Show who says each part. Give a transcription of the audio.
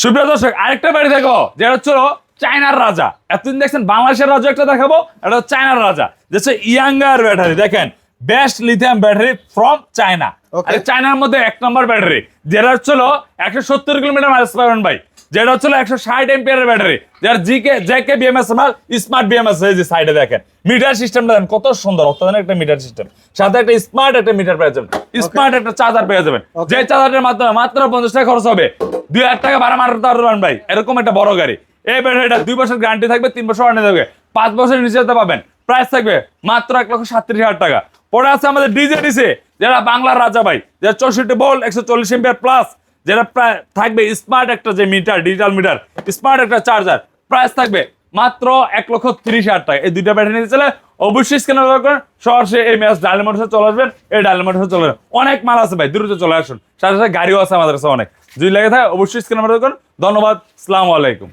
Speaker 1: সুপ্রিয় দর্শক, আরেকটা ব্যাটারি দেখো যেটা হচ্ছে চায়নার রাজা। এতদিন দেখছেন বাংলাদেশের রাজা, একটা দেখাবো, এটা হচ্ছে চায়নার রাজা। যেটা ইয়াঙ্গার ব্যাটারি, দেখেন best lithium battery from China.
Speaker 2: Okay.
Speaker 1: চায়নার মধ্যে 1 নম্বর ব্যাটারি, যেটা হচ্ছে 170 কিলোমিটার মাইলেজ পাবেন ভাই। যেটা হচ্ছে 160 এম্পিয়ারের ব্যাটারি, যার জেকে বিএমএস মাল, স্মার্ট বিএমএস। এই যে সাইডে দেখেন মিটার সিস্টেমটা দেখেন কত সুন্দর, অত্যাধুনিক একটা মিটার সিস্টেম, সাথে একটা স্মার্ট একটা মিটার পেয়ে যাবেন, স্মার্ট একটা চার্জার পেয়ে যাবেন।
Speaker 2: Okay.
Speaker 1: যে চার্জারের মাধ্যমে মাত্র 50 টাকা খরচ হবে, 2000 টাকা ভাড়া মারতে পারবেন ভাই। এরকম একটা বড় গাড়ি। এই ব্যাটারিটা 2 বছর গ্যারান্টি থাকবে, 3 বছর ওয়ারেন্টি থাকবে, 5 বছরের নিচে যেতে পাবেন। প্রাইস থাকবে মাত্র 1,37,000 টাকা। পরে আছে আমাদের ডিজে, যারা বাংলার রাজা ভাই, যারা 64 ভোল্ট 140 এম্পিয়ার প্লাস, যেটা প্রায় থাকবে স্মার্ট একটা যে মিটার, ডিজিটাল মিটার, স্মার্ট একটা চার্জার। প্রাইস থাকবে মাত্র 1,30,000 টাকা। এই দুইটা ব্যাটারি নিতে চলে অবশ্যই স্ক্যানার করেন, সরাসরি এই ম্যাচ ডায়মন্ড হাউসে চলে আসবেন। এই ডায়মন্ড হাউসে চলে আসবেন, অনেক মাল আছে ভাই, দ্রুত চলে আসুন। সাথে সাথে গাড়িও আছে আমাদের কাছে অনেক। যদি লেগে থাকে অবশ্যই স্ক্যানার করেন। ধন্যবাদ, আসসালামু আলাইকুম।